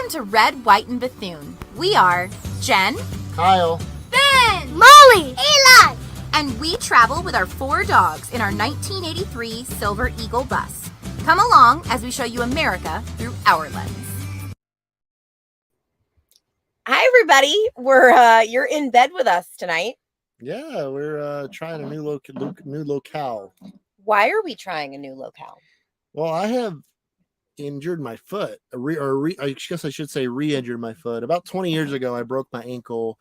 Welcome to Red, White, and Bethune. We are Jenn, Kyle, Ben, Molly, Eli, and we travel with our 4 dogs in our 1983 Silver Eagle bus. Come along as we show you America through our lens. Hi, everybody. You're in bed with us tonight. yeah, we're trying a new locale. Why are we trying a new locale? Well, I have injured my foot, I guess I should say re-injured my foot. About 20 years ago, I broke my ankle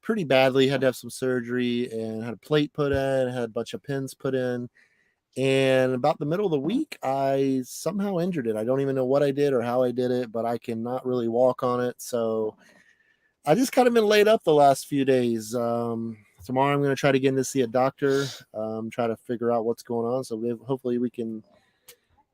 pretty badly. Had to have some surgery and had a plate put in, had a bunch of pins put in. And about the middle of the week, I somehow injured it. I don't even know what I did or how I did it, but I cannot really walk on it. So I just kind of been laid up the last few days. Tomorrow I'm going to try to get in to see a doctor, try to figure out what's going on. So hopefully we can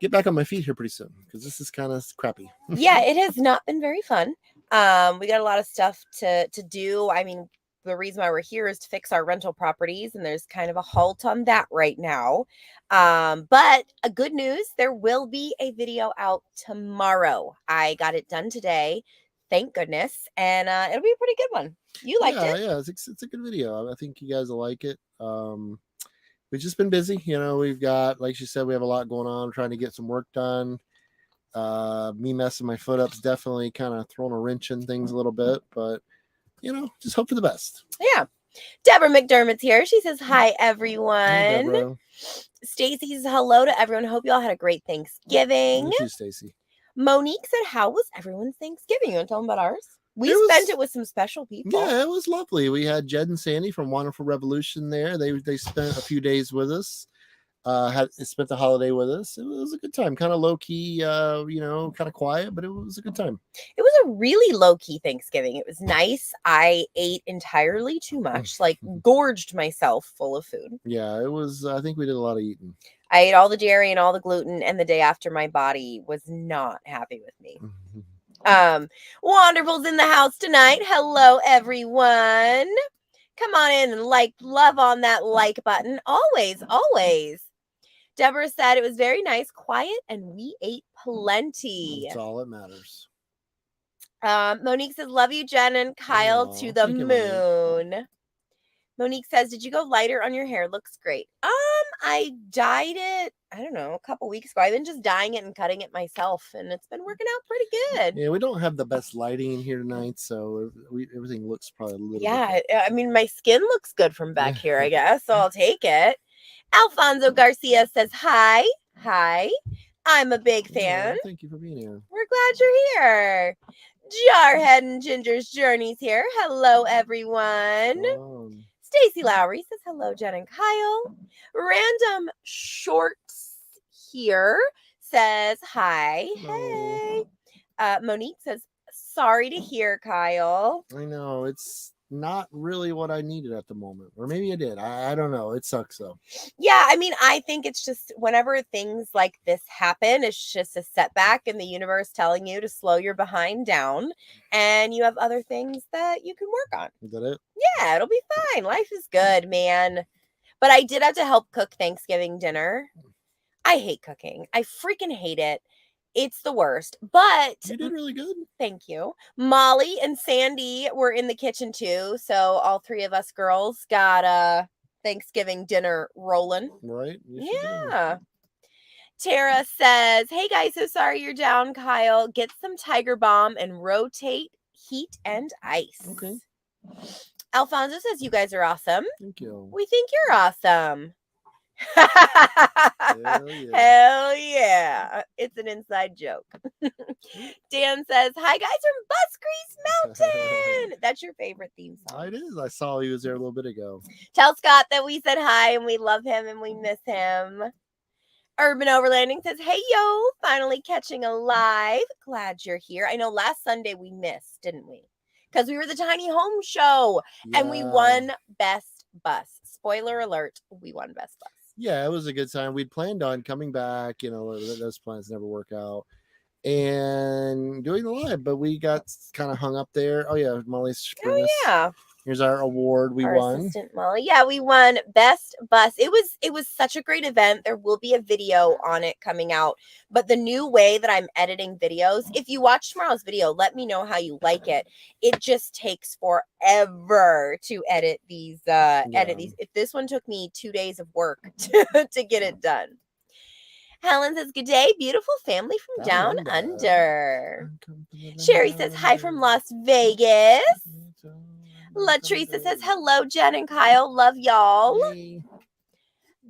get back on my feet here pretty soon, because this is kind of crappy. Yeah, it has not been very fun. We got a lot of stuff to do. I mean, the reason why we're here is to fix our rental properties, and there's kind of a halt on that right now. But a good news, there will be a video out tomorrow. I got it done today. Thank goodness. And it'll be a pretty good one. You liked it? Yeah, it's a good video. I think you guys will like it. We've just been busy. We've got, like she said, we have a lot going on, trying to get some work done. Me messing my foot up's definitely kind of throwing a wrench in things a little bit, but just hope for the best. Yeah. Deborah McDermott's here. She says, hi, everyone. Hey, Stacy says, hello to everyone. Hope you all had a great Thanksgiving. You too, Stacy. Monique said, how was everyone's Thanksgiving? You want to tell them about ours? We spent it with some special people. Yeah, it was lovely. We had Jed and Sandy from Wonderful Revolution there. They spent a few days with us. Spent the holiday with us. It was a good time. Kind of low key, kind of quiet, but it was a good time. It was a really low key Thanksgiving. It was nice. I ate entirely too much, like gorged myself full of food. Yeah, it was. I think we did a lot of eating. I ate all the dairy and all the gluten, and the day after, my body was not happy with me. Wonderful's in the house tonight. Hello, everyone. Come on in and love on that like button. Always, always. Deborah said it was very nice, quiet, and we ate plenty. That's all that matters. Monique says, love you, Jenn and Kyle, to the moon. Monique says, did you go lighter on your hair? Looks great. I dyed it, I don't know, a couple weeks ago. I've been just dyeing it and cutting it myself, and it's been working out pretty good. Yeah, we don't have the best lighting in here tonight, so everything looks probably a little different. I mean, my skin looks good from back here, I guess, so I'll take it. Alfonso Garcia says, hi. I'm a big fan. Yeah, thank you for being here. We're glad you're here. Jarhead and Ginger's Journeys here. Hello, everyone. Stacy Lowry says, hello, Jenn and Kyle. Random Shorts here says, hi. Hello. Hey. Monique says, sorry to hear, Kyle. I know. It's not really what I needed at the moment. Or maybe I did. I don't know. It sucks, though. Yeah, I mean, I think it's just whenever things like this happen, it's just a setback in the universe telling you to slow your behind down, and you have other things that you can work on. Is that it? Yeah, it'll be fine. Life is good, man. But I did have to help cook Thanksgiving dinner. I hate cooking. I freaking hate it. It's the worst, but you did really good. Thank you. Molly and Sandy were in the kitchen too, so all 3 of us girls got Thanksgiving dinner rolling. Right? Yeah. Tara says, hey guys, so sorry you're down, Kyle. Get some Tiger Balm and rotate heat and ice. Okay. Alfonso says, you guys are awesome. Thank you. We think you're awesome. Hell yeah. Hell yeah. It's an inside joke. Dan says, hi guys from Bus Grease Mountain. That's your favorite theme song. It is. I saw he was there a little bit ago. Tell Scott that we said hi and we love him and we miss him. Urban Overlanding says, hey yo, finally catching a live. Glad you're here. I know last Sunday we missed, didn't we? Because we were the Tiny Home Show and we won Best Bus. Spoiler alert, we won Best Bus. Yeah, it was a good time. We'd planned on coming back, those plans never work out, and doing the live, but we got kind of hung up there. Oh yeah, Molly's. Oh yeah. Here's our award we our won. assistant Molly. Yeah, we won best bus. It was such a great event. There will be a video on it coming out. But the new way that I'm editing videos, if you watch tomorrow's video, let me know how you like it. It just takes forever to edit these. If this one took me 2 days of work to get it done. Helen says, good day, beautiful family from down under. Sherry says, hi from Las Vegas. Latrice says, hello, Jen and Kyle. Love y'all. Hey.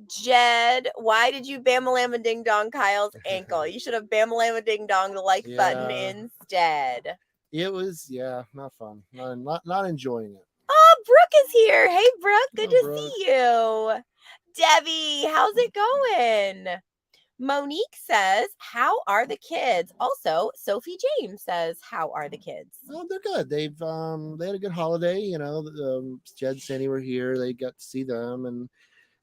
Jed, why did you bam-a-lamma ding-dong Kyle's ankle? You should have bam-a-lamma ding-dong the like button instead. It was, not fun. Not enjoying it. Oh, Brooke is here. Hey, Brooke. Good to Brooke. see you. Debbie, how's it going? Monique says, how are the kids? Also, Sophie James says, how are the kids? Oh, they're good. They had a good holiday. You know, Jed and Sandy were here. They got to see them, and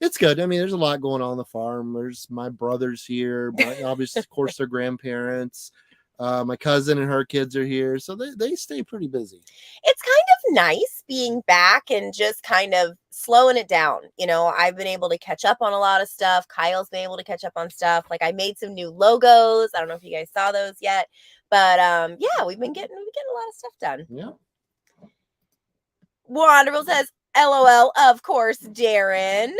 it's good. I mean, there's a lot going on the farm. There's my brothers here, but obviously, of course, their grandparents. My cousin and her kids are here, so they stay pretty busy. It's kind of nice being back and just kind of slowing it down. You know, I've been able to catch up on a lot of stuff. Kyle's been able to catch up on stuff. Like I made some new logos. I don't know if you guys saw those yet, but yeah, we've been getting a lot of stuff done. Yeah. Wanderable says, LOL, of course, Darren.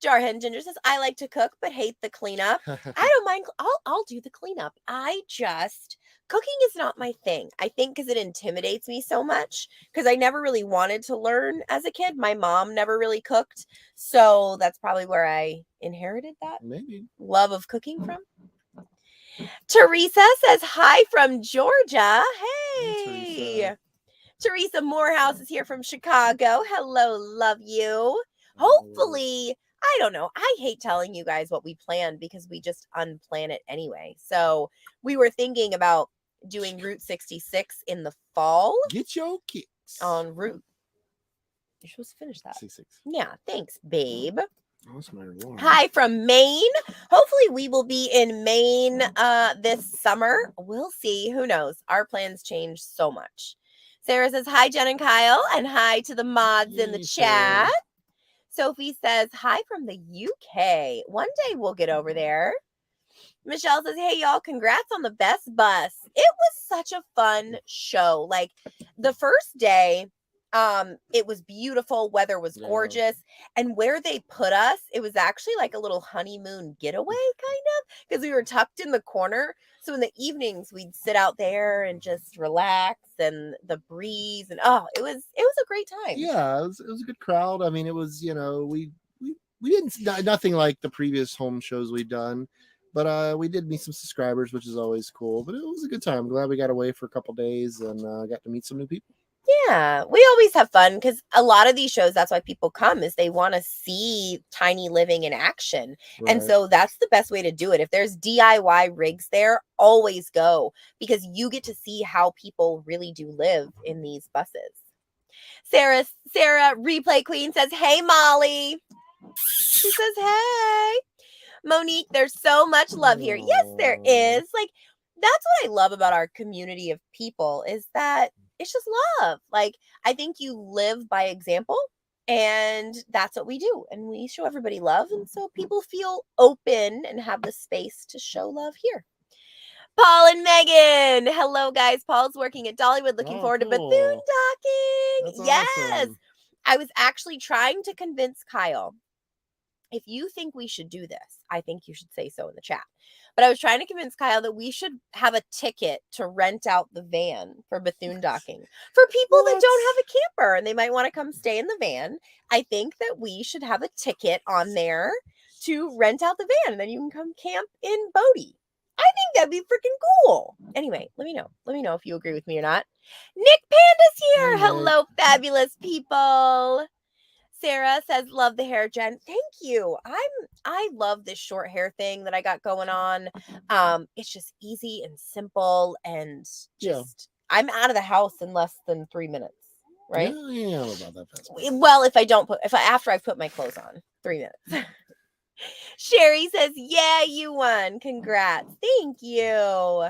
Jarhead Ginger says, I like to cook, but hate the cleanup. I don't mind. I'll do the cleanup. Cooking is not my thing. I think because it intimidates me so much because I never really wanted to learn as a kid. My mom never really cooked. So that's probably where I inherited that love of cooking from. Teresa says, hi from Georgia. Hey. Teresa Morehouse is here from Chicago. Hello, love you. Hopefully, I don't know. I hate telling you guys what we planned because we just unplan it anyway. So we were thinking about doing Route 66 in the fall. Get your kicks on Route. You're supposed to finish that. 66. Yeah, thanks, babe. Oh, that's my alarm. Hi from Maine. Hopefully we will be in Maine this summer. We'll see. Who knows? Our plans change so much. Sarah says, hi, Jen and Kyle, and hi to the mods in the chat. Sarah. Sophie says, hi from the UK. One day we'll get over there. Michelle says, hey, y'all, congrats on the best bus. It was such a fun show. Like, the first day, it was beautiful. Weather was gorgeous. And where they put us, it was actually like a little honeymoon getaway, kind of, because we were tucked in the corner. So in the evenings, we'd sit out there and just relax and the breeze. And it was a great time. Yeah, it was a good crowd. I mean, it was, you know, we didn't nothing like the previous home shows we'd done, but we did meet some subscribers, which is always cool. But it was a good time. I'm glad we got away for a couple days and got to meet some new people. Yeah, we always have fun because a lot of these shows, that's why people come, is they want to see tiny living in action. Right. And so that's the best way to do it. If there's DIY rigs there, always go because you get to see how people really do live in these buses. Sarah, Replay Queen says, hey, Molly. She says, hey. Monique, there's so much love here. Yes, there is. Like, that's what I love about our community of people is that it's just love. Like, I think you live by example, and that's what we do. And we show everybody love. And so people feel open and have the space to show love here. Paul and Megan. Hello, guys. Paul's working at Dollywood. Looking forward to Bethune-docking. That's yes. Awesome. I was actually trying to convince Kyle, if you think we should do this, I think you should say so in the chat. But I was trying to convince Kyle that we should have a ticket to rent out the van for Bethune-docking for people that don't have a camper and they might want to come stay in the van. I think that we should have a ticket on there to rent out the van and then you can come camp in Bodie. I think that'd be freaking cool. Anyway, let me know. Let me know if you agree with me or not. Nick Panda's here. Hello, fabulous people. Sarah says, love the hair, Jen. Thank you. I love this short hair thing that I got going on. It's just easy and simple and just I'm out of the house in less than 3 minutes. Right? Yeah, about that fast. Well, after I've put my clothes on, 3 minutes. Sherry says, yeah, you won. Congrats. Thank you.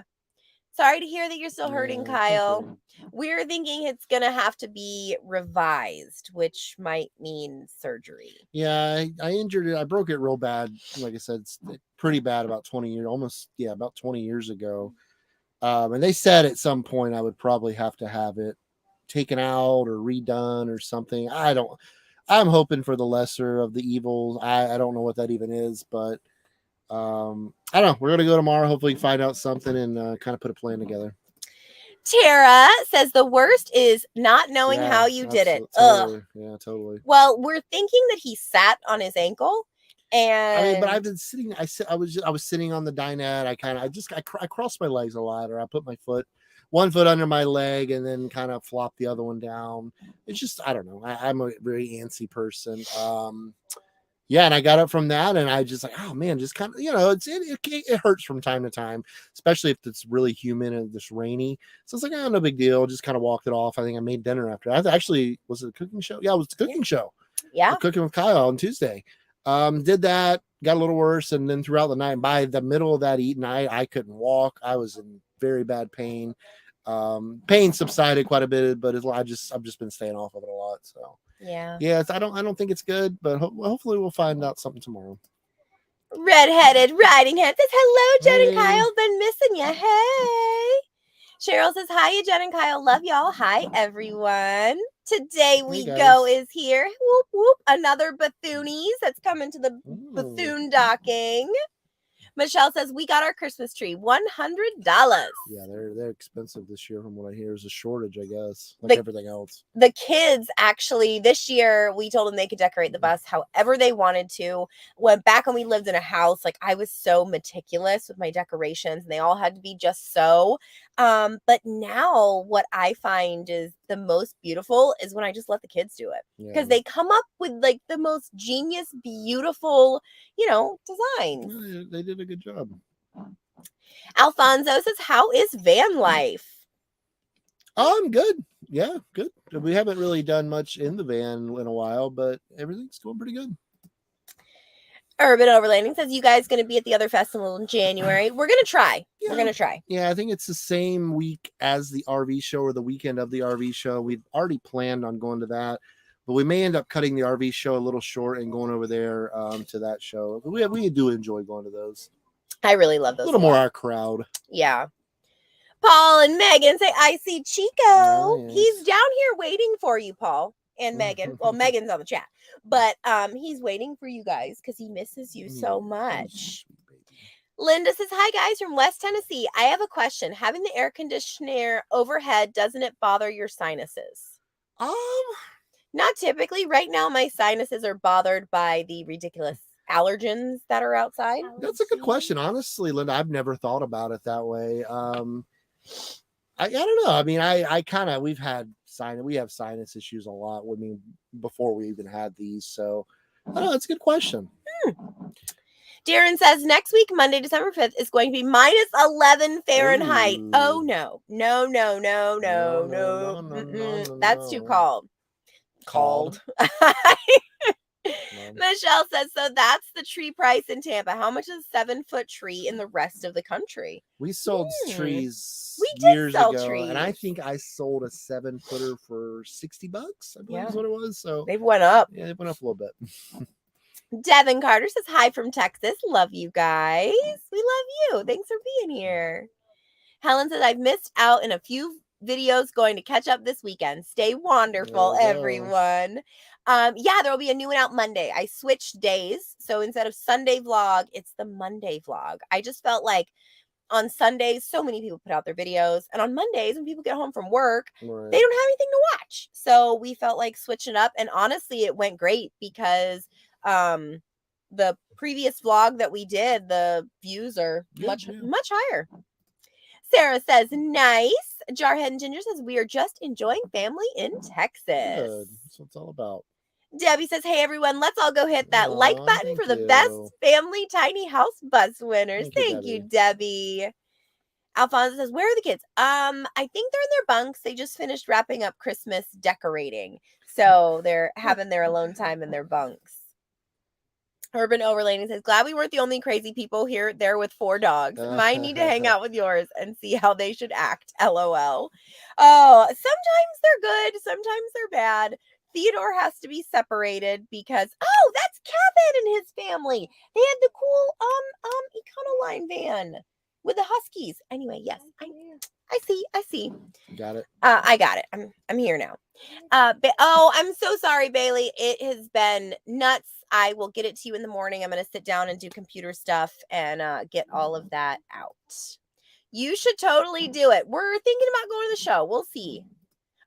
Sorry to hear that you're still hurting, Yeah, thank Kyle. you. We're thinking it's going to have to be revised, which might mean surgery. Yeah, I injured it. I broke it real bad. Like I said, it's pretty bad about 20 years, about 20 years ago. And they said at some point I would probably have to have it taken out or redone or something. I'm hoping for the lesser of the evils. I don't know what that even is, but I don't know. We're going to go tomorrow, hopefully find out something and kind of put a plan together. Tara says the worst is not knowing how you did it. Totally. Ugh. Yeah, totally. Well, we're thinking that he sat on his ankle. And I mean, but I've been sitting. I was sitting on the dinette. I crossed my legs a lot, or I put one foot under my leg, and then kind of flop the other one down. It's just I don't know. I'm a very antsy person. Yeah, and I got up from that, and I just like, oh man, just kind of, it hurts from time to time, especially if it's really humid and it's rainy. So it's like, oh, no big deal. Just kind of walked it off. I think I made dinner after. Was it a cooking show? Yeah, it was the cooking show. Yeah, cooking with Kyle on Tuesday. Did that, got a little worse, and then throughout the night, by the middle of that night, I couldn't walk. I was in very bad pain. Pain subsided quite a bit, but I've just been staying off of it a lot. So yeah, I don't think it's good, but hopefully we'll find out something tomorrow. Redheaded Riding Hood says, hello, Jen and Hey. Kyle. Been missing you. Hey. Cheryl says, hi, Jen and Kyle. Love y'all. Hi, everyone. Today we go is here. Whoop, whoop. Another Bethoonies that's coming to the Bethune docking. Michelle says, we got our Christmas tree. $100. Yeah, they're expensive this year from what I hear. There's a shortage, I guess, like everything else. The kids actually, this year, we told them they could decorate the bus however they wanted to. Back when we lived in a house, like I was so meticulous with my decorations and they all had to be just so. But now what I find is the most beautiful is when I just let the kids do it. Because they come up with like the most genius, beautiful, designs. Well, they did a good job. Alfonso says, how is van life? I'm good. Yeah, good. We haven't really done much in the van in a while, but everything's going pretty good. Urban Overlanding says, you guys going to be at the other festival in January? We're going to try. Yeah. We're going to try. Yeah, I think it's the same week as the RV show or the weekend of the RV show. We've already planned on going to that, but we may end up cutting the RV show a little short and going over there to that show. But we do enjoy going to those. I really love those. A little more our crowd. Yeah. Paul and Megan say, I see Chico. Oh, yes. He's down here waiting for you, Paul and Megan. Well, Megan's on the chat, but he's waiting for you guys because he misses you so much. Linda says, hi guys from West Tennessee. I have a question. Having the air conditioner overhead, doesn't it bother your sinuses? Not typically. Right now, my sinuses are bothered by the ridiculous allergens that are outside. That's a good question. Honestly, Linda, I've never thought about it that way. I don't know. I mean, we have sinus issues a lot. I mean, before we even had these. So I don't know. That's a good question. Darren says next week, Monday, December 5th, is going to be minus 11 Fahrenheit. Ooh. Oh, no. No. That's too cold. Michelle says, so that's the tree price in Tampa. How much is a 7-foot tree in the rest of the country? We sold trees years ago, and I think I sold a 7-footer for $60, I believe is what it was. So they've went up. Yeah, they went up a little bit. Devin Carter says, hi from Texas. Love you guys. We love you. Thanks for being here. Helen says, I've missed out in a few videos, going to catch up this weekend. Stay wonderful, everyone. There will be a new one out Monday. I switched days. So instead of Sunday vlog, it's the Monday vlog. I just felt like on Sundays, so many people put out their videos. And on Mondays, when people get home from work, they don't have anything to watch. So we felt like switching up. And honestly, it went great because the previous vlog that we did, the views are much higher. Sarah says, nice. Jarhead and Ginger says, we are just enjoying family in Texas. Good. That's what it's all about. Debbie says, hey, everyone, let's all go hit that like button for the best family tiny house bus winners. Thank you, Debbie. Alfonso says, where are the kids? I think they're in their bunks. They just finished wrapping up Christmas decorating. So they're having their alone time in their bunks. Urban Overlanding says, glad we weren't the only crazy people there with 4 dogs. Might need to hang out with yours and see how they should act. LOL. Oh, sometimes they're good. Sometimes they're bad. Theodore has to be separated because, oh, that's Kevin and his family. They had the cool Econoline van with the Huskies. Anyway, yes, I see. Got it. I got it. I'm here now. I'm so sorry, Bailey. It has been nuts. I will get it to you in the morning. I'm going to sit down and do computer stuff and get all of that out. You should totally do it. We're thinking about going to the show. We'll see.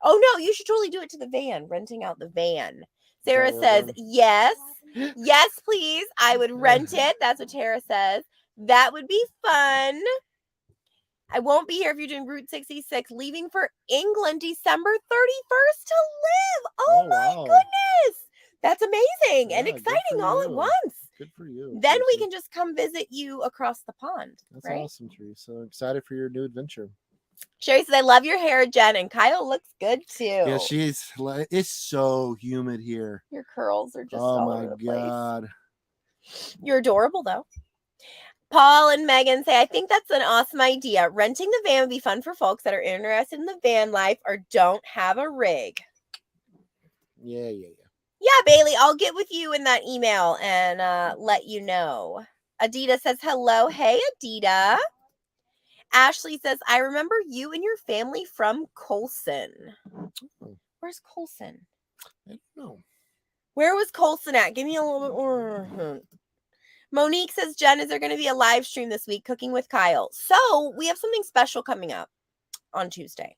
Oh, no, you should totally do it to the van, renting out the van. Sarah says, yes. Yes, please. I would rent it. That's what Tara says. That would be fun. I won't be here if you're doing Route 66, leaving for England December 31st to live. Oh my goodness. That's amazing and exciting all at once. Good for you. Then we can just come visit you across the pond. That's right? awesome, Teresa. Excited for your new adventure. Sherry says, I love your hair, Jen, and Kyle looks good too. Yeah, it's so humid here. Your curls are just all over the place. Oh my God. You're adorable though. Paul and Megan say, I think that's an awesome idea. Renting the van would be fun for folks that are interested in the van life or don't have a rig. Yeah. Yeah, Bailey, I'll get with you in that email and let you know. Adita says, hello. Hey, Adita. Ashley says, I remember you and your family from Colson. Oh. Where's Colson? I don't know. Where was Colson at? Give me a little bit more. Monique says, Jen, is there going to be a live stream this week, Cooking with Kyle? So we have something special coming up on Tuesday.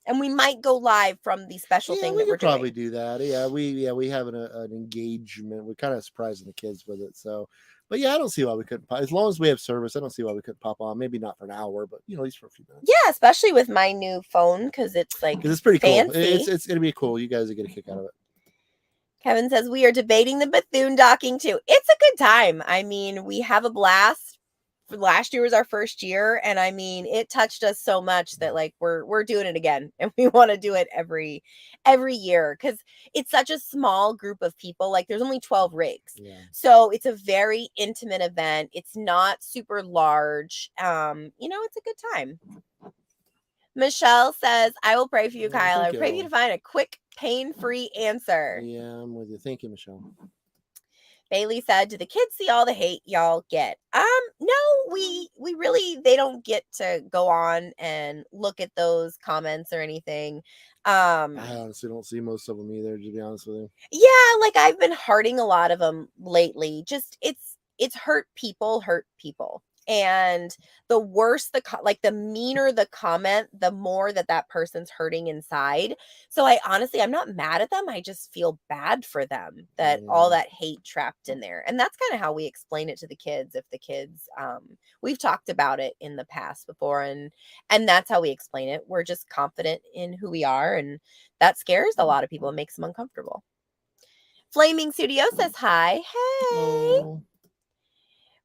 And we might go live from the special thing that we're doing. Probably do that. Yeah, we have an engagement. We're kind of surprising the kids with it. So, but yeah, I don't see why we couldn't. As long as we have service, I don't see why we couldn't pop on. Maybe not for an hour, but at least for a few minutes. Yeah, especially with my new phone because it's like it's pretty fancy. Cool. It's gonna be cool. You guys are gonna get a kick out of it. Kevin says we are debating the Bethune docking too. It's a good time. I mean, we have a blast. Last year was our first year, and I mean, it touched us so much that like we're doing it again, and we want to do it every year because it's such a small group of people. Like there's only 12 rigs, so it's a very intimate event. It's not super large. It's a good time. Michelle says, I will pray for you, Kyle. I pray for you to find a quick, pain-free answer. Yeah, I'm with you. Thank you, Michelle. Bailey said, do the kids see all the hate y'all get? No, we really, they don't get to go on and look at those comments or anything. I honestly don't see most of them either, to be honest with you. Yeah, like I've been hearting a lot of them lately. Just it's hurt people. And the worse the meaner the comment, the more that person's hurting inside. So I'm not mad at them. I just feel bad for them that all that hate trapped in there. And that's kind of how we explain it to the kids. If the kids, we've talked about it in the past before, and that's how we explain it. We're just confident in who we are, and that scares a lot of people. It makes them uncomfortable. Flaming Studio says hi. Hey. Oh.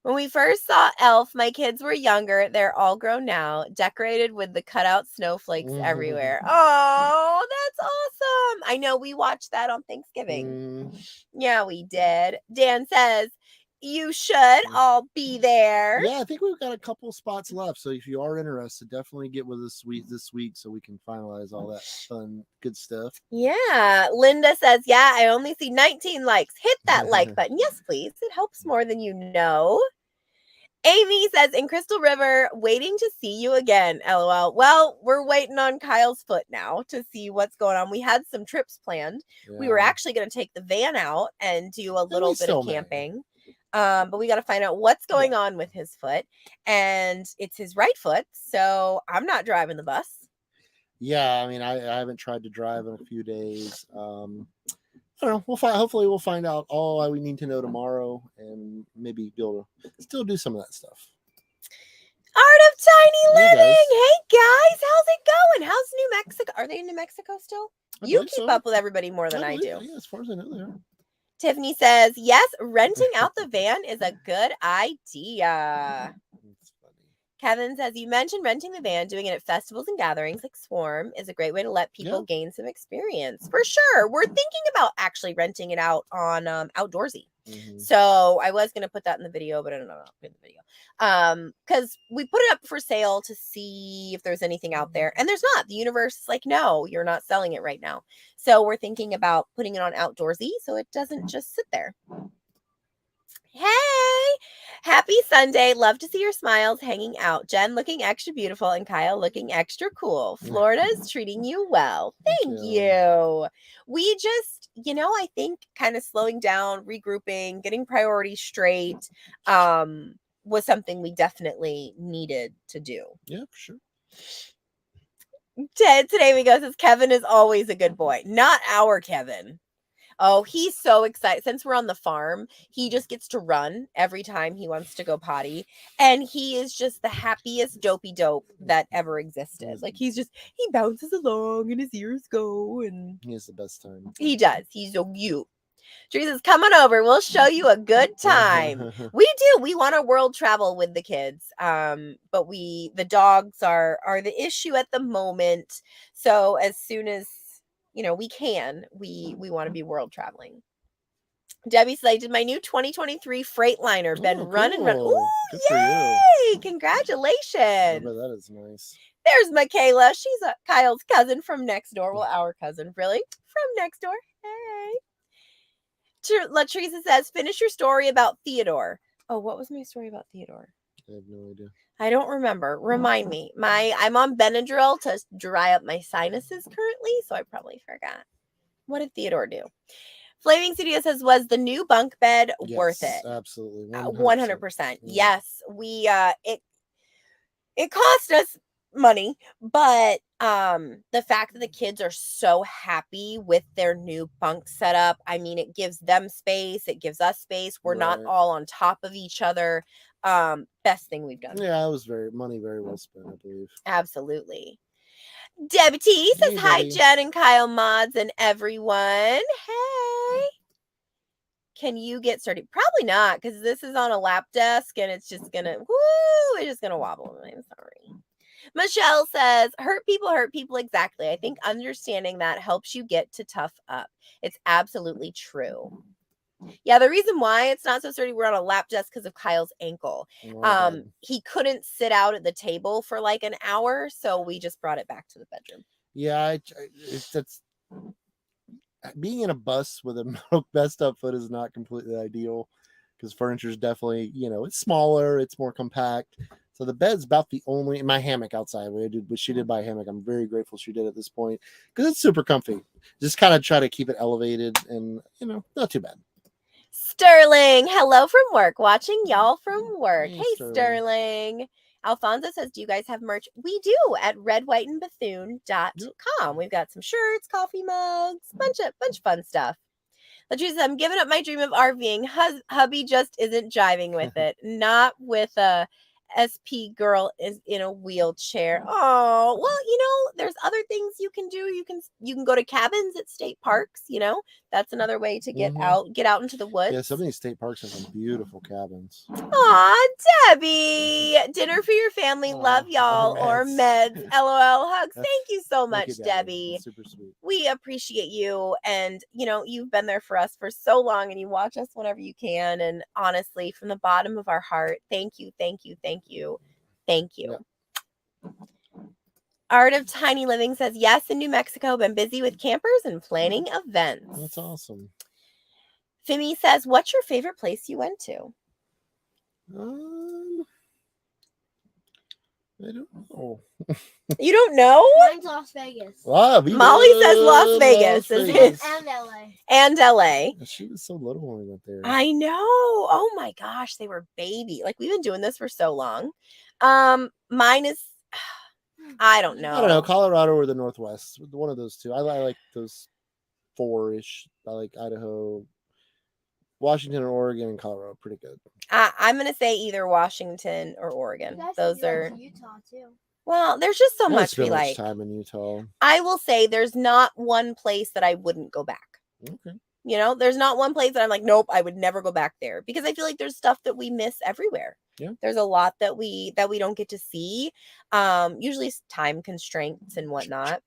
When we first saw Elf, my kids were younger. They're all grown now, decorated with the cutout snowflakes everywhere. Oh, that's awesome. I know we watched that on Thanksgiving. Yeah, we did. Dan says, you should all be there. Yeah, I think we've got a couple spots left. So if you are interested, definitely get with us this week so we can finalize all that fun, good stuff. Yeah. Linda says, yeah, I only see 19 likes. Hit that like button. Yes, please. It helps more than you know. Amy says, in Crystal River, waiting to see you again. LOL. Well, we're waiting on Kyle's foot now to see what's going on. We had some trips planned. Yeah. We were actually going to take the van out and do a little bit of camping. But we got to find out what's going on with his foot. And it's his right foot. So I'm not driving the bus. Yeah, I mean, I haven't tried to drive in a few days. I don't know. Hopefully we'll find out all we need to know tomorrow and maybe be able to still do some of that stuff. Art of Tiny Living. Hey guys, how's it going? How's New Mexico? Are they in New Mexico still? You keep up with everybody more than I do. Yeah, as far as I know they are. Tiffany says, yes, renting out the van is a good idea. That's funny. Kevin says, you mentioned renting the van, doing it at festivals and gatherings like Swarm is a great way to let people gain some experience. For sure. We're thinking about actually renting it out on Outdoorsy. So I was going to put that in the video, but I don't know how to put it in the video. Because we put it up for sale to see if there's anything out there. And there's not. The universe is like, no, you're not selling it right now. So we're thinking about putting it on Outdoorsy so it doesn't just sit there. Hey, happy Sunday. Love to see your smiles hanging out. Jen looking extra beautiful and Kyle looking extra cool. Florida is treating you well. Thank you. We just, I think kind of slowing down, regrouping, getting priorities straight was something we definitely needed to do. Yeah, for sure. Today we go says Kevin is always a good boy. Not our Kevin. Oh, he's so excited. Since we're on the farm, he just gets to run every time he wants to go potty. And he is just the happiest dopey dope that ever existed. Like he bounces along and his ears go. And he has the best time. He does. He's so cute. Teresa's, come on over. We'll show you a good time. We do. We want to world travel with the kids. But the dogs are the issue at the moment. So as soon as we can, we want to be world traveling. Debbie said, I did my new 2023 Freightliner. Been running. Ooh, good yay! For you. Congratulations. That is nice. There's Michaela. She's Kyle's cousin from next door. Well, our cousin, really, from next door. Hey. Latrice says, finish your story about Theodore. Oh, what was my story about Theodore? I have no idea. I don't remember. Remind me. I'm on Benadryl to dry up my sinuses currently, so I probably forgot. What did Theodore do? Flaming Studio says, was the new bunk bed worth it? Absolutely. 100%. Yes. We it cost us money, but the fact that the kids are so happy with their new bunk setup, I mean, it gives them space, it gives us space. We're not all on top of each other. Best thing we've done. Yeah, it was very well spent, I believe. Absolutely. Debbie T says, hi, Jen and Kyle mods and everyone. Hey. Can you get started? Probably not, because this is on a lap desk and it's just gonna wobble. I'm sorry. Michelle says, hurt people. Exactly. I think understanding that helps you get to tough up. It's absolutely true. Yeah, the reason why it's not so sturdy, we're on a lap desk because of Kyle's ankle. He couldn't sit out at the table for like an hour, so we just brought it back to the bedroom. Yeah, that's being in a bus with a messed up foot is not completely ideal because furniture is definitely, it's smaller, it's more compact. So the bed's about the only, my hammock outside, what she did buy a hammock. I'm very grateful she did at this point because it's super comfy. Just kind of try to keep it elevated and, not too bad. Sterling, hello from work. Watching y'all from work. Hey, Sterling. Alfonso says, do you guys have merch? We do at redwhiteandbethune.com. We've got some shirts, coffee mugs, bunch of fun stuff. Latrice says, I'm giving up my dream of RVing. Hubby just isn't jiving with it. Not with a SP girl is in a wheelchair. Oh, well, there's other things you can do. You can go to cabins at state parks, That's another way to get out into the woods. Yeah, some of these state parks have some beautiful cabins. Aw, Debbie. Dinner for your family. Love y'all. Or meds. LOL hugs. Thank you so much, Debbie. Super sweet. We appreciate you. And, you've been there for us for so long and you watch us whenever you can. And honestly, from the bottom of our heart, thank you. Yeah. Art of Tiny Living says, yes, in New Mexico, been busy with campers and planning events. That's awesome. Fimi says, what's your favorite place you went to? I don't know. You don't know? Mine's Las Vegas. Molly says Las Vegas is his. And LA. She was so little when we went there. I know. Oh my gosh, they were baby. Like we've been doing this for so long. Mine is I don't know. Colorado or the Northwest. One of those two. I like those 4-ish. I like Idaho, Washington, or Oregon, and Colorado. Pretty good. I'm gonna say either Washington or Oregon. Those are Utah too. Well, there's just so much we like. Time in Utah. I will say there's not one place that I wouldn't go back. Okay. You know, there's not one place that I'm like, nope, I would never go back there, because I feel like there's stuff that we miss everywhere. Yeah. There's a lot that we don't get to see. Usually time constraints and whatnot.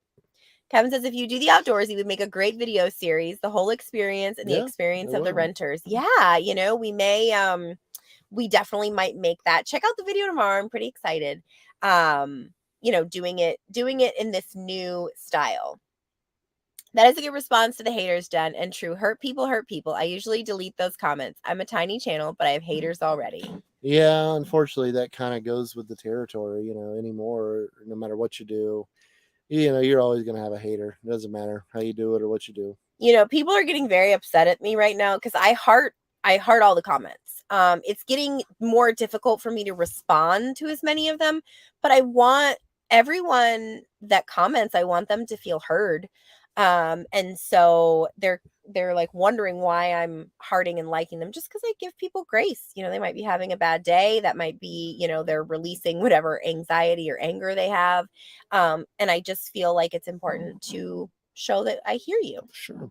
Kevin says, if you do the outdoors, you would make a great video series, the whole experience and the experience of the renters. Yeah, you know, we may we definitely might make that. Check out the video tomorrow. I'm pretty excited. You know, doing it in this new style. That is a good response to the haters, Jen. And true, hurt people hurt people. I usually delete those comments. I'm a tiny channel, but I have haters already. Yeah, unfortunately, that kind of goes with the territory, you know, anymore. No matter what you do, you know, you're always going to have a hater. It doesn't matter how you do it or what you do. You know, people are getting very upset at me right now because I heart all the comments. It's getting more difficult for me to respond to as many of them, but I want everyone that comments, I want them to feel heard. And so they're like wondering why I'm hearting and liking them, just because I give people grace. You know, they might be having a bad day. That might be, you know, they're releasing whatever anxiety or anger they have. And I just feel like it's important to show that I hear you. Sure.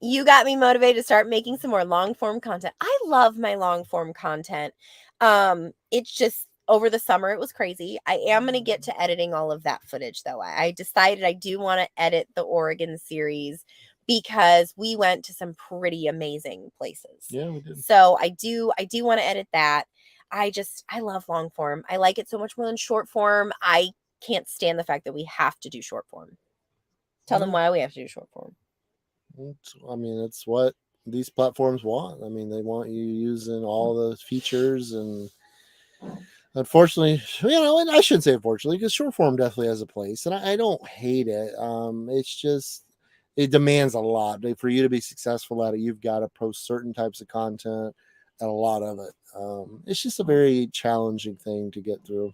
You got me motivated to start making some more long form content. I love my long form content. It's just over the summer, it was crazy. I am going to get to editing all of that footage though. I decided I do want to edit the Oregon series because we went to some pretty amazing places. Yeah, we did. So I do want to edit that. I love long form. I like it so much more than short form. I can't stand the fact that we have to do short form. Tell them why we have to do short form. I mean, it's what these platforms want. I mean, they want you using all the features, and unfortunately, you know, and I shouldn't say unfortunately, because short form definitely has a place, and I don't hate it. It's just it demands a lot. For you to be successful at it, you've got to post certain types of content and a lot of it. It's just a very challenging thing to get through.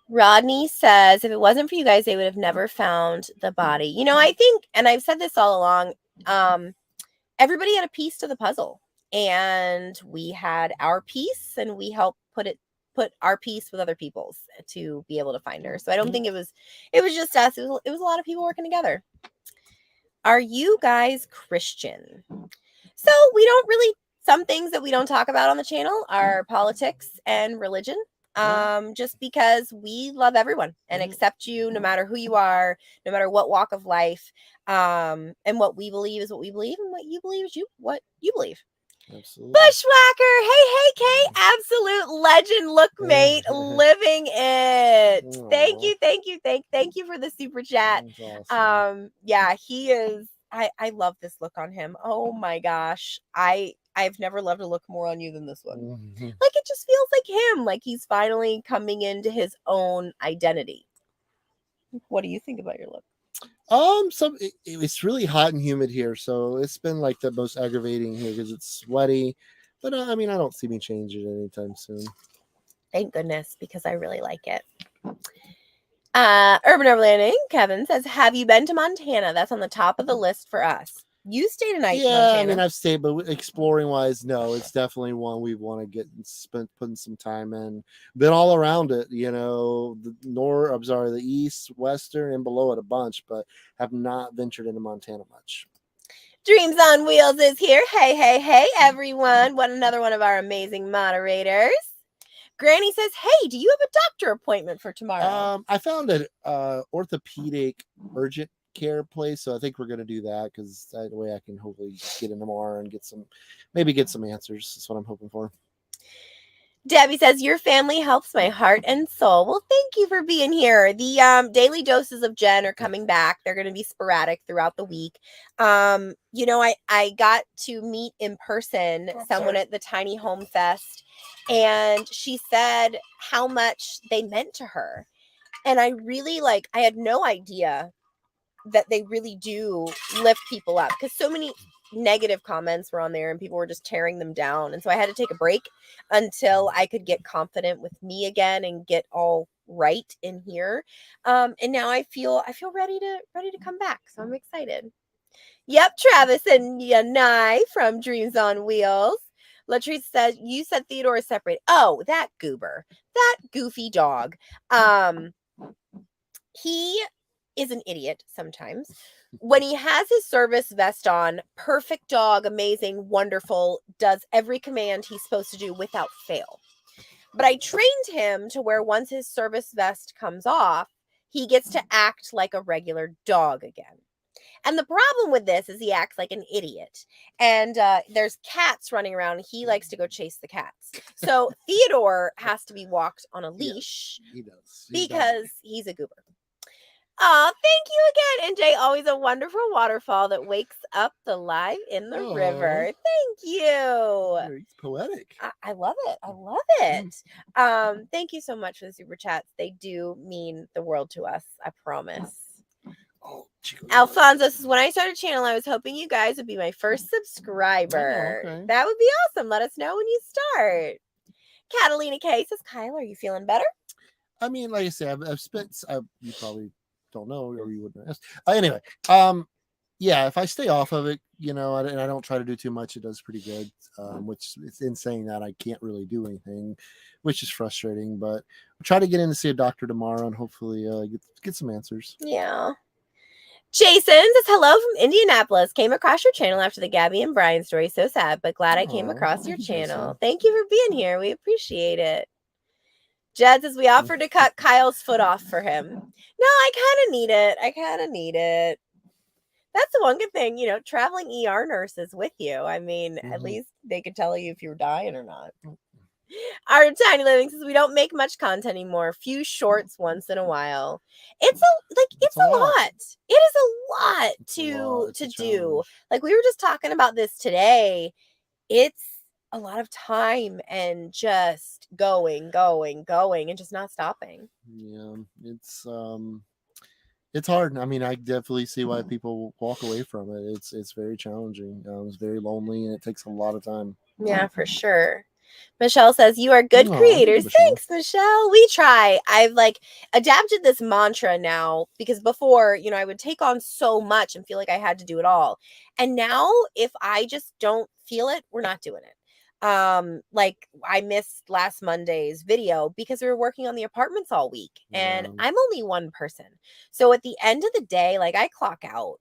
Rodney says, if it wasn't for you guys, they would have never found the body. You know, I think, and I've said this all along, everybody had a piece to the puzzle, and we had our piece, and we helped put our piece with other people's to be able to find her. So I don't think it was just us. It was a lot of people working together. Are you guys Christian? So we don't really, some things that we don't talk about on the channel are politics and religion. Just because we love everyone and accept you no matter who you are, no matter what walk of life. And what we believe is what we believe, and what you believe is what you believe. Absolutely. Bushwhacker, hey Kay, absolute legend, look mate, living it. Aww. Thank you for the super chat. Awesome. Yeah, he is. I love this look on him. Oh my gosh, I've never loved a look more on you than this one. Mm-hmm. Like, it just feels like him, like he's finally coming into his own identity. What do you think about your look? It's really hot and humid here, so it's been like the most aggravating here because it's sweaty. But I mean, I don't see me changing anytime soon. Thank goodness, because I really like it. Urban Overlanding, Kevin says, have you been to Montana? That's on the top of the list for us. You stayed a night in Montana. I mean, I've stayed, but exploring wise, no, it's definitely one we want to get and putting some time in. Been all around it, you know, the east, western, and below it a bunch, but have not ventured into Montana much. Dreams on Wheels is here. Hey, everyone. What another one of our amazing moderators. Granny says, hey, do you have a doctor appointment for tomorrow? I found an orthopedic urgent care place, so I think we're going to do that because that way I can hopefully get in tomorrow and get some answers. That's what I'm hoping for. Debbie says, your family helps my heart and soul. Well, thank you for being here. The daily doses of Jen are coming back. They're going to be sporadic throughout the week. You know, I got to meet in person someone at the Tiny Home Fest, and she said how much they meant to her. And I really I had no idea that they really do lift people up, because so many negative comments were on there and people were just tearing them down. And so I had to take a break until I could get confident with me again and get all right in here. And now I feel ready to come back. So I'm excited. Yep, Travis and Yanai from Dreams on Wheels. Latrice says, you said Theodore is separate. Oh, that goober, that goofy dog. He is an idiot sometimes. When he has his service vest on, perfect dog, amazing, wonderful, does every command he's supposed to do without fail. But I trained him to where once his service vest comes off, he gets to act like a regular dog again. And the problem with this is he acts like an idiot. And there's cats running around. He likes to go chase the cats. So Theodore has to be walked on a leash. Yeah, he does. Because he's a goober. Oh, thank you again. And Jay, always a wonderful waterfall that wakes up the life in the river. Thank you. He's poetic. I love it. I love it. Thank you so much for the super chats. They do mean the world to us. I promise. Oh, Alfonso says, when I started channel, I was hoping you guys would be my first subscriber. Oh, okay. That would be awesome. Let us know when you start. Catalina K says, Kyle, are you feeling better? I mean, like I said, I've spent. You probably don't know, or you wouldn't ask. Anyway, yeah, if I stay off of it, and I don't try to do too much, it does pretty good. Which it's in saying that I can't really do anything, which is frustrating. But I'll try to get in to see a doctor tomorrow and hopefully get some answers. Yeah. Jason says, hello from Indianapolis. Came across your channel after the Gabby and Brian story. So sad, but glad I came across your channel. Jason. Thank you for being here. We appreciate it. Jed says, we offered to cut Kyle's foot off for him. No, I kind of need it. That's the one good thing, traveling ER nurses with you. I mean, at least they could tell you if you're dying or not. Our Tiny Living says, we don't make much content anymore. Few shorts once in a while. It's a lot. It is a lot to do. Like we were just talking about this today. It's a lot of time and just going and just not stopping. Yeah, it's hard. I mean, I definitely see why people walk away from it. It's very challenging. It's very lonely and it takes a lot of time. Yeah, for sure. Michelle says, you are good creators. Michelle. Thanks, Michelle. We try. I've adapted this mantra now because before, I would take on so much and feel like I had to do it all. And now if I just don't feel it, we're not doing it. I missed last Monday's video because we were working on the apartments all week and I'm only one person. So at the end of the day, I clock out.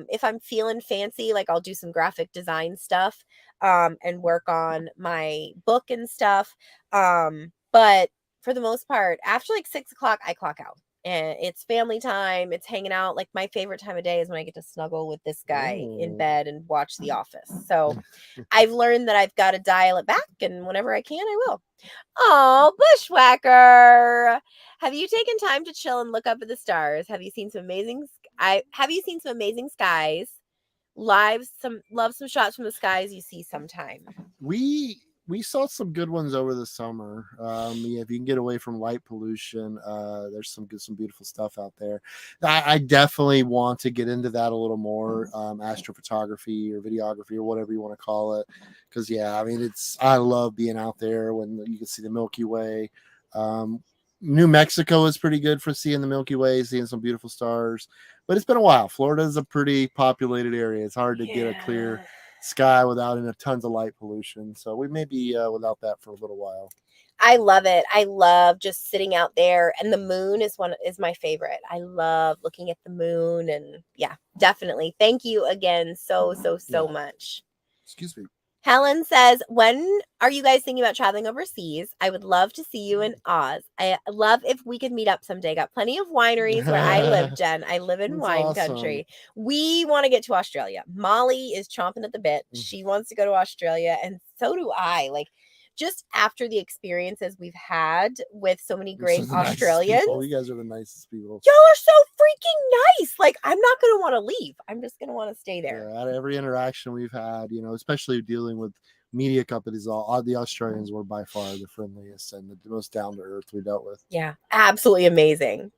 If I'm feeling fancy, I'll do some graphic design stuff, and work on my book and stuff. But for the most part, after 6 o'clock, I clock out. And it's family time. It's hanging out. My favorite time of day is when I get to snuggle with this guy in bed and watch The Office. So I've learned that I've got to dial it back, and whenever I can, I will. Oh, Bushwhacker! Have you taken time to chill and look up at the stars? Have you seen some amazing? Skies? Love some shots from the skies you see sometime. We saw some good ones over the summer. If you can get away from light pollution, there's some beautiful stuff out there. I definitely want to get into that a little more, astrophotography or videography or whatever you want to call it. Because I love being out there when you can see the Milky Way. New Mexico is pretty good for seeing the Milky Way, seeing some beautiful stars. But it's been a while. Florida is a pretty populated area. It's hard to get a clear sky without tons of light pollution, so we may be without that for a little while. I love it. I love just sitting out there, and the moon is my favorite. I love looking at the moon, and yeah, definitely. Thank you again so much. Excuse me. Helen says, when are you guys thinking about traveling overseas? I would love to see you in Oz. I love if we could meet up someday. Got plenty of wineries where I live, Jen. I live in wine country. We want to get to Australia. Molly is chomping at the bit. She wants to go to Australia, and so do I. Just after the experiences we've had with so many great Australians. You guys are the nicest people. Y'all are so freaking nice. I'm not going to want to leave. I'm just going to want to stay there. Yeah, out of every interaction we've had, especially dealing with media companies, all the Australians were by far the friendliest and the most down to earth we dealt with. Yeah, absolutely amazing.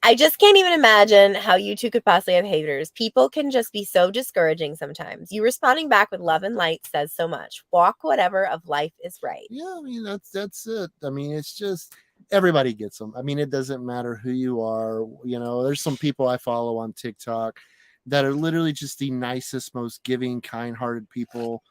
I just can't even imagine how you two could possibly have haters. People can just be so discouraging sometimes. You responding back with love and light says so much. Walk whatever of life is right. Yeah, that's it. It's just everybody gets them. It doesn't matter who you are. There's some people I follow on TikTok that are literally just the nicest, most giving, kind-hearted people.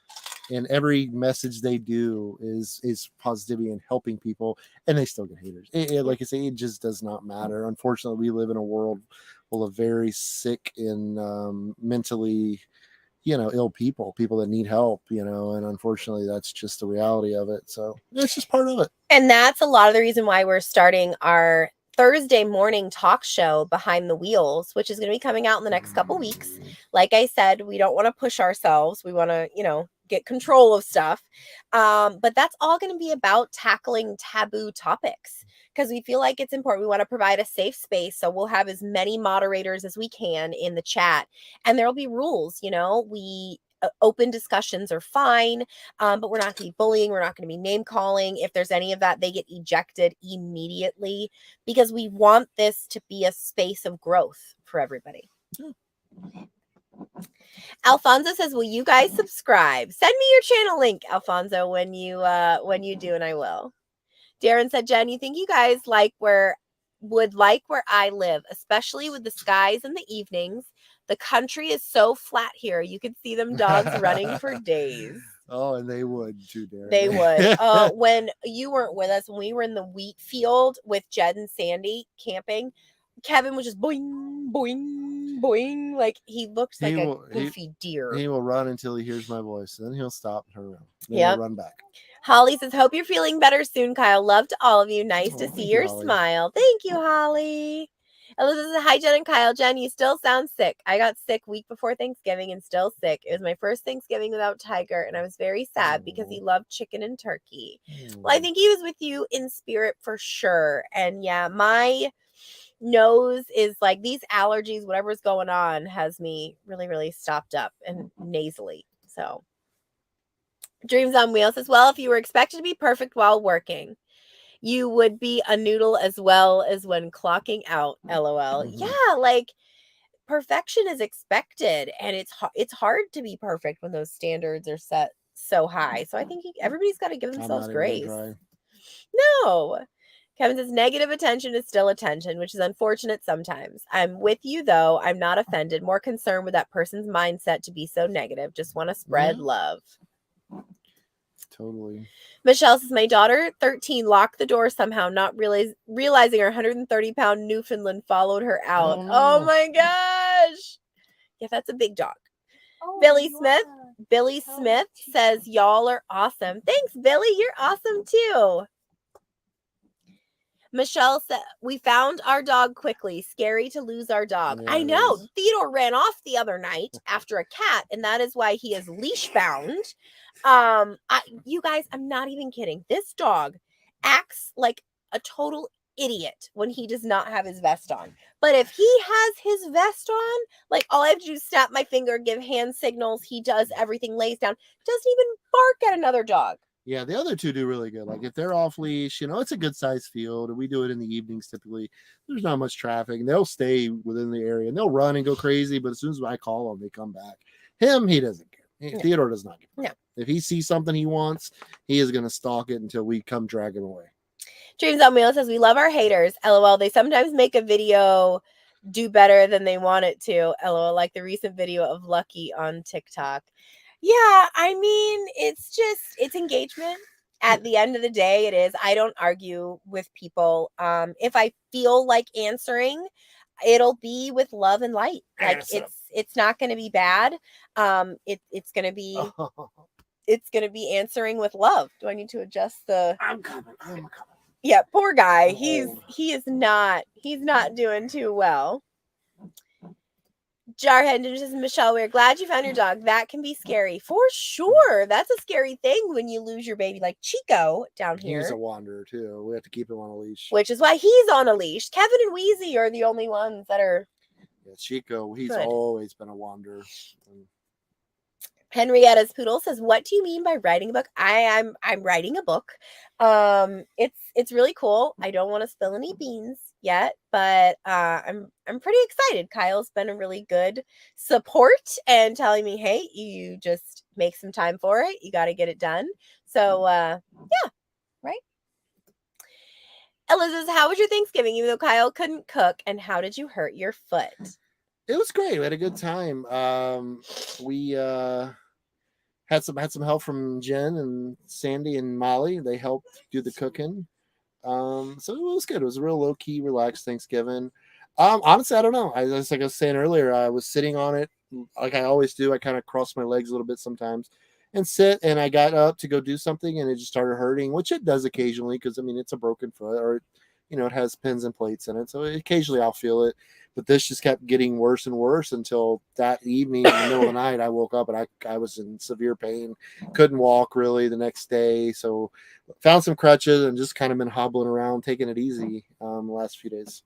And every message they do is positivity and helping people, and they still get haters. Like I say, it just does not matter. Unfortunately, we live in a world full of very sick and mentally, ill people that need help, and unfortunately, that's just the reality of it. So it's just part of it. And that's a lot of the reason why we're starting our Thursday morning talk show, Behind the Wheels, which is going to be coming out in the next couple weeks. Like I said, we don't want to push ourselves. We want to, get control of stuff. But that's all going to be about tackling taboo topics because we feel like it's important. We want to provide a safe space. So we'll have as many moderators as we can in the chat, and there'll be rules. Open discussions are fine, but we're not going to be bullying. We're not going to be name calling. If there's any of that, they get ejected immediately because we want this to be a space of growth for everybody. Alfonso says, will you guys subscribe? Send me your channel link, Alfonso, when you do, and I will. Darren said, Jen, you think you guys would like where I live, especially with the skies in the evenings. The country is so flat here. You could see them dogs running for days. Oh, and they would too, Darren. They would. When you weren't with us, when we were in the wheat field with Jed and Sandy camping, Kevin was just boing, boing, boing. Like he looks like a goofy deer. He will run until he hears my voice. Then he'll stop and turn around. Then he'll run back. Holly says, hope you're feeling better soon, Kyle. Love to all of you. Nice to see your smile. Thank you, Holly. Elizabeth says, hi, Jen and Kyle. Jen, you still sound sick. I got sick week before Thanksgiving and still sick. It was my first Thanksgiving without Tiger, and I was very sad because he loved chicken and turkey. Well, I think he was with you in spirit for sure. And yeah, my nose is like these allergies, whatever's going on has me really, really stopped up and nasally. So Dreams on Wheels says, well, if you were expected to be perfect while working, you would be a noodle as well as when clocking out. LOL. Yeah, like perfection is expected, and it's hard to be perfect when those standards are set so high. So I think everybody's got to give themselves grace. No. Kevin says, negative attention is still attention, which is unfortunate sometimes. I'm with you, though. I'm not offended. More concerned with that person's mindset to be so negative. Just want to spread love. Totally. Michelle says, my daughter, 13, locked the door somehow, not realizing her 130-pound Newfoundland followed her out. Oh my gosh. Yeah, that's a big dog. Oh, Billy Smith says, y'all are awesome. Thanks, Billy. You're awesome, too. Michelle said, we found our dog quickly. Scary to lose our dog. Yeah, I know. Theodore ran off the other night after a cat, and that is why he is leash bound. You guys, I'm not even kidding. This dog acts like a total idiot when he does not have his vest on. But if he has his vest on, like all I have to do is snap my finger, give hand signals. He does everything, lays down, doesn't even bark at another dog. Yeah, the other two do really good. Like if they're off leash, it's a good sized field, and we do it in the evenings typically. There's not much traffic, and they'll stay within the area, and they'll run and go crazy. But as soon as I call them, they come back. Him, he doesn't care. No. Theodore does not care. No. If he sees something he wants, he is going to stalk it until we come drag him away. Dreams on Wheels says, we love our haters. LOL. They sometimes make a video do better than they want it to. LOL. Like the recent video of Lucky on TikTok. Yeah, I mean, it's engagement. At the end of the day, it is. I don't argue with people. If I feel like answering, it'll be with love and light. Like it's not going to be bad. It's going to be it's going to be answering with love. Do I need to adjust the? I'm coming. Yeah, poor guy. He's not doing too well. Jarhead says, Michelle, we're glad you found your dog. That can be scary. For sure. That's a scary thing when you lose your baby, like Chico down here. He's a wanderer, too. We have to keep him on a leash. Which is why he's on a leash. Kevin and Wheezy are the only ones that are... Yeah, Chico, he's always been a wanderer. Henrietta's Poodle says, what do you mean by writing a book? I'm writing a book. It's really cool. I don't want to spill any beans yet, but I'm pretty excited. Kyle's been a really good support and telling me, hey, you just make some time for it. You got to get it done. So yeah, right. Elizabeth, how was your Thanksgiving, even though Kyle couldn't cook? And how did you hurt your foot? It was great. We had a good time. We had some help from Jen and Sandy and Molly. They helped do the cooking. So it was good. It was a real low key, relaxed Thanksgiving. Honestly, I don't know. Like I was saying earlier, I was sitting on it like I always do. I kind of cross my legs a little bit sometimes and sit, and I got up to go do something, and it just started hurting, which it does occasionally because I mean it's a broken foot, or it has pins and plates in it, so occasionally I'll feel it. But this just kept getting worse and worse until that evening in the middle of the night. I woke up and I was in severe pain, couldn't walk really the next day, so found some crutches and just kind of been hobbling around, taking it easy the last few days.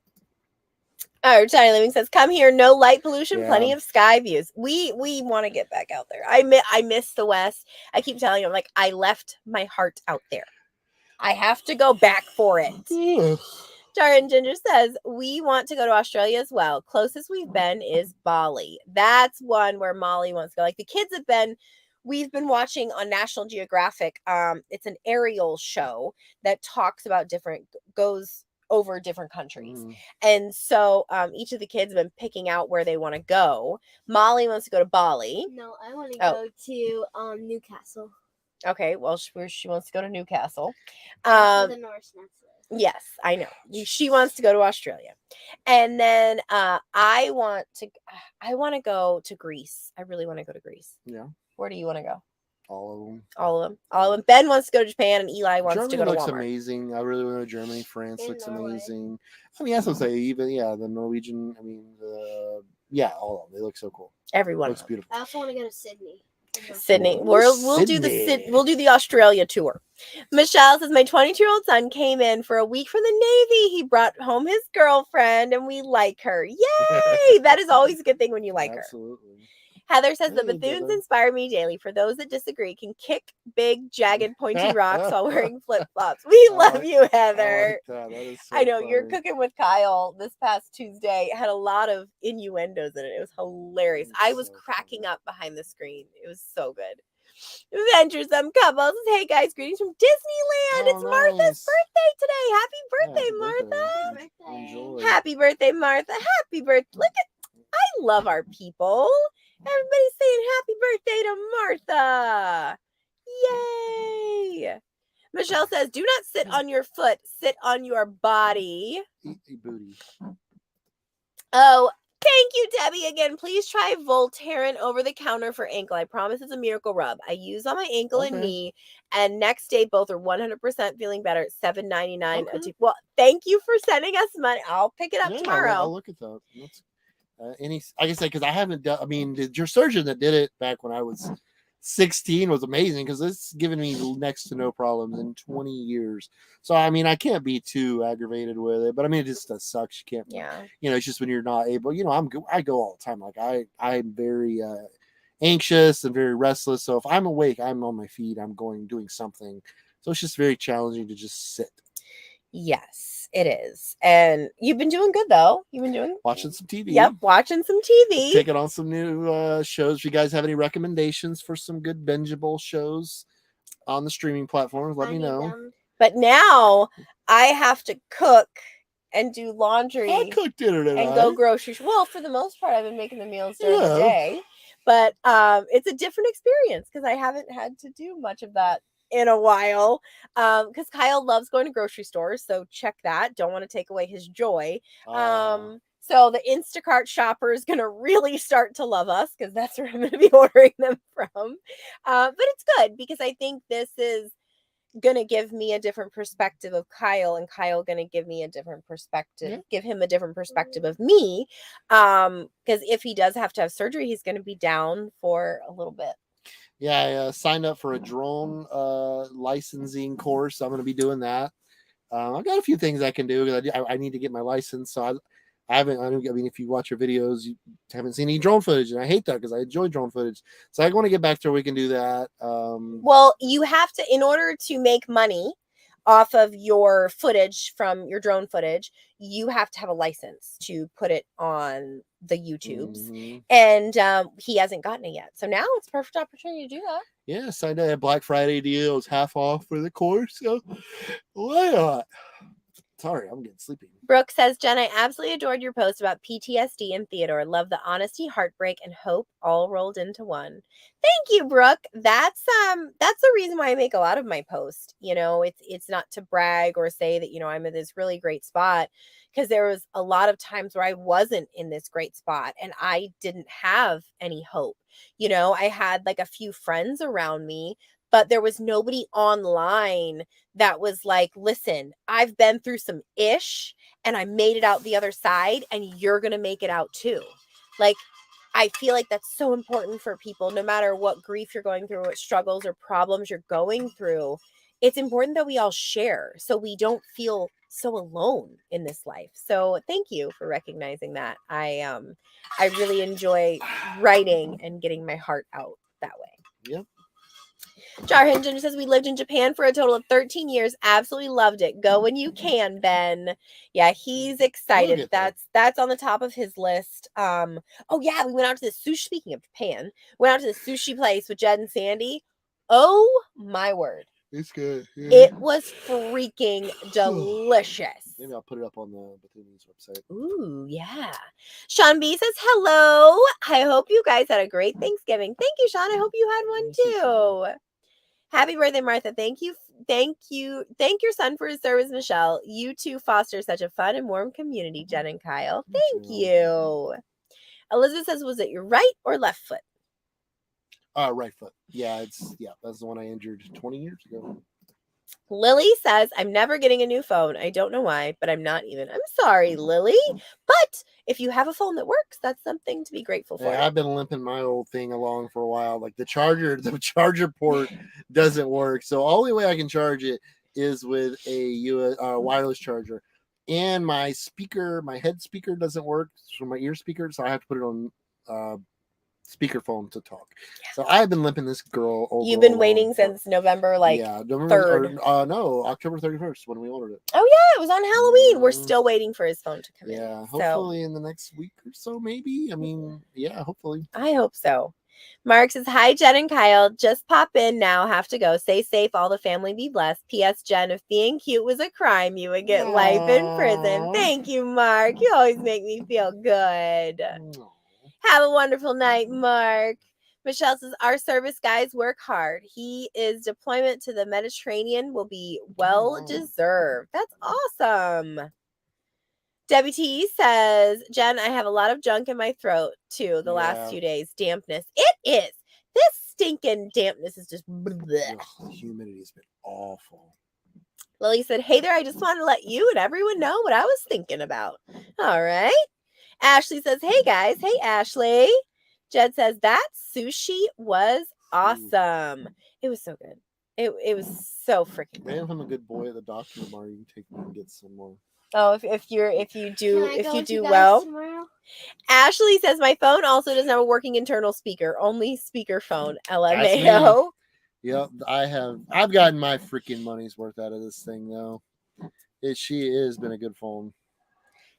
Our Tiny Living says, "Come here, no light pollution, Yeah. plenty of sky views." We want to get back out there. I miss the West. I keep telling him, like, I left my heart out there. I have to go back for it. Tara and Ginger says, "We want to go to Australia as well. Closest we've been is Bali. That's one where Molly wants to go. Like, the kids have been. We've been watching on National Geographic. It's an aerial show that talks about goes over different countries. And so each of the kids have been picking out where they want to go. Molly wants to go to Bali. No, I want to go to Newcastle. Okay, well, she wants to go to Newcastle. The Norse Nest. Yes, I know. She wants to go to Australia. And then I want to go to Greece. I really want to go to Greece. Yeah. Where do you want to go? All of them. All of them. Ben wants to go to Japan, and Eli wants Germany to go to looks Walmart. amazing. I really want to go to Germany. France And looks Norway. amazing. I mean, that's what I say. Even the Norwegian. I mean, all of them. They look so cool. Everyone Looks beautiful. I also want to go to Sydney. Sydney. Ooh, We'll do the Australia tour. Michelle says, "My 22-year-old son came in for a week from the Navy. He brought home his girlfriend, and we like her. Yay!" That is always a good thing when you like her. Absolutely. Heather says, "The Hey, Bethunes Heather. inspire me daily. For those that disagree, can kick big, jagged, pointy rocks while wearing flip-flops." We love you, Heather. I like that. That is so I know you're funny. cooking with Kyle this past Tuesday. Had a lot of innuendos in it. It was hilarious. It's I was so cracking funny. up behind the screen. It was so good. Venturesome Couples. "Hey guys, greetings from Disneyland. It's Martha's nice. birthday today. Happy Yeah, birthday, happy Martha. Birthday. Enjoy. Happy birthday, Martha. Happy birthday. Look at, I love our people. Everybody's saying happy birthday to Martha. Yay. Michelle says, "Do not sit on your foot. Sit on your body." Eat booty. Oh, thank you, Debbie. Again, please try Voltaren over the counter for ankle. I promise it's a miracle rub. I use on my ankle and Okay. knee, and next day both are 100% feeling better at $7.99 a Okay. tube. Well, thank you for sending us money. I'll pick it up Yeah, tomorrow. I'll look at that. That's, like I said, because I haven't done. I mean, your surgeon that did it back when I was 16 was amazing because it's given me next to no problems in 20 years. So I mean, I can't be too aggravated with it, but I mean, it just sucks. You can't. Yeah. It's just when you're not able. I go all the time. Like I'm very anxious and very restless. So if I'm awake, I'm on my feet. I'm doing something. So it's just very challenging to just sit. Yes, it is. And you've been doing good, though. You've been doing Watching some TV. Yep, watching some TV. Taking on some new shows. If you guys have any recommendations for some good bingeable shows on the streaming platforms, let me know. But now I have to cook and do laundry I cooked dinner tonight. and go grocery. Well, for the most part, I've been making the meals during the Yeah. day. But it's a different experience because I haven't had to do much of that in a while. Because Kyle loves going to grocery stores, so check that. Don't want to take away his joy. So the Instacart shopper is going to really start to love us because that's where I'm going to be ordering them from. But it's good because I think this is going to give me a different perspective of Kyle, and Kyle going to give me a different perspective, give him a different perspective of me. Because if he does have to have surgery, he's going to be down for a little bit. Yeah, I signed up for a drone licensing course. I'm going to be doing that. I've got a few things I can do because I need to get my license. So I mean, if you watch your videos, you haven't seen any drone footage, and I hate that because I enjoy drone footage. So I want to get back to where we can do that. Well, you have to, in order to make money off of your footage from your drone footage, you have to have a license to put it on the YouTubes. Mm-hmm. And he hasn't gotten it yet. So now it's a perfect opportunity to do that. Yeah, signed up. Black Friday deal. It was half off for the course. So why not? Sorry, I'm getting sleepy. Brooke says, Jen, I absolutely adored your post about PTSD and Theodore. Love the honesty, heartbreak, and hope all rolled into one. Thank you, Brooke. That's the reason why I make a lot of my posts. You know, it's not to brag or say that, you know, I'm in this really great spot, because there was a lot of times where I wasn't in this great spot and I didn't have any hope. You know, I had like a few friends around me, but there was nobody online that was like, listen, I've been through some ish and I made it out the other side and you're going to make it out too. Like, I feel like that's so important for people, no matter what grief you're going through, what struggles or problems you're going through. It's important that we all share so we don't feel so alone in this life. So thank you for recognizing that. I really enjoy writing and getting my heart out that way. Yep. Jarhinjan says, we lived in Japan for a total of 13 years. Absolutely loved it. Go when you can, Ben. Yeah, he's excited. That's on the top of his list. Oh yeah, we went out to the sushi. Speaking of Japan, went out to the sushi place with Jed and Sandy. Oh my word. It's good. Yeah. It was freaking delicious. Maybe I'll put it up on the Bethany's website. Ooh, yeah. Sean B says, hello. I hope you guys had a great Thanksgiving. Thank you, Sean. I hope you had one too. Happy birthday, Martha. Thank you. Thank your son for his service, Michelle. You two foster such a fun and warm community, Jen and Kyle. Thank you. Elizabeth says, was it your right or left foot? Right foot. Yeah, that's the one I injured 20 years ago. Lily says, I'm never getting a new phone. I don't know why, but I'm not even. I'm sorry, Lily. But if you have a phone that works, that's something to be grateful for. Yeah, I've been limping my old thing along for a while. Like the charger port doesn't work. So only way I can charge it is with a wireless charger. And my head speaker doesn't work for my ear speaker. So I have to put it on speakerphone to talk. Yeah. So I've been limping this girl over. You've been waiting since November, November 3rd. No, October 31st when we ordered it. Oh yeah, it was on Halloween. We're still waiting for his phone to come in. Yeah, hopefully in the next week or so, maybe. I mean, yeah, hopefully. I hope so. Mark says, hi, Jen and Kyle. Just pop in now. Have to go. Stay safe. All the family be blessed. P.S. Jen, if being cute was a crime, you would get life in prison. Thank you, Mark. You always make me feel good. Aww. Have a wonderful night, Mark. Michelle says, our service guys work hard. He is deployment to the Mediterranean will be well deserved. That's awesome. Debbie T says, Jen, I have a lot of junk in my throat too the last few days. Dampness. It is. This stinking dampness is just bleh. The humidity's been awful. Lily said, hey there, I just wanted to let you and everyone know what I was thinking about. All right. Ashley says, hey guys. Hey, Ashley. Jed says, that sushi was awesome. It was so good. It was so freaking good. Man, if I'm a good boy at the doctor tomorrow, you can take me and get some more. Oh, if you do well. Tomorrow? Ashley says, my phone also doesn't have a working internal speaker, only speakerphone. LMAO. Yep, I've gotten my freaking money's worth out of this thing though. She has been a good phone.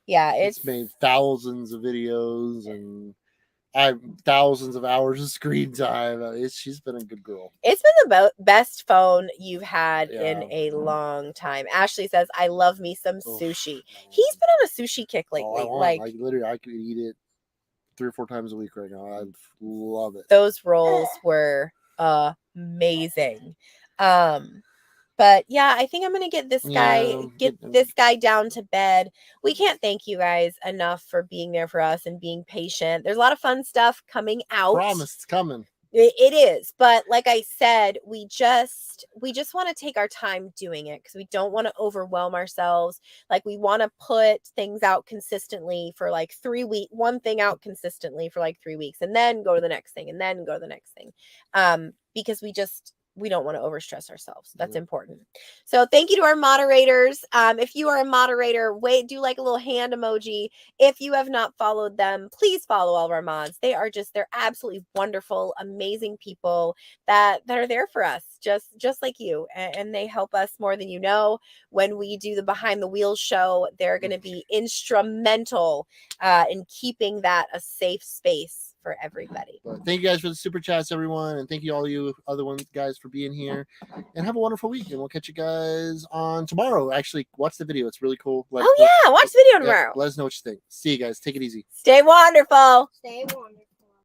Yeah, it's made thousands of videos and thousands of hours of screen time. She's been a good girl. It's been the best phone you've had in a long time. Ashley says, I love me some sushi. He's been on a sushi kick lately. Literally, I could eat it 3 or 4 times a week right now. I love it. Those rolls were amazing. But yeah, I think I'm gonna get this guy down to bed. We can't thank you guys enough for being there for us and being patient. There's a lot of fun stuff coming out. Promise it's coming. It is, but like I said, we just want to take our time doing it because we don't want to overwhelm ourselves. Like we want to put things out consistently for like 3 weeks, one thing out consistently for like 3 weeks, and then go to the next thing, and then go to the next thing. Because we don't want to overstress ourselves. That's important. So thank you to our moderators. If you are a moderator, do like a little hand emoji. If you have not followed them, please follow all of our mods. They're absolutely wonderful, amazing people that are there for us, just like you. And they help us more than you know. When we do the Behind the Wheels show, they're going to be instrumental in keeping that a safe space for everybody. But thank you guys for the super chats, everyone, and thank you all you other ones guys for being here. And have a wonderful week. And we'll catch you guys on tomorrow. Actually, watch the video; it's really cool. Yeah, watch the video tomorrow. Let us know what you think. See you guys. Take it easy. Stay wonderful. Stay wonderful.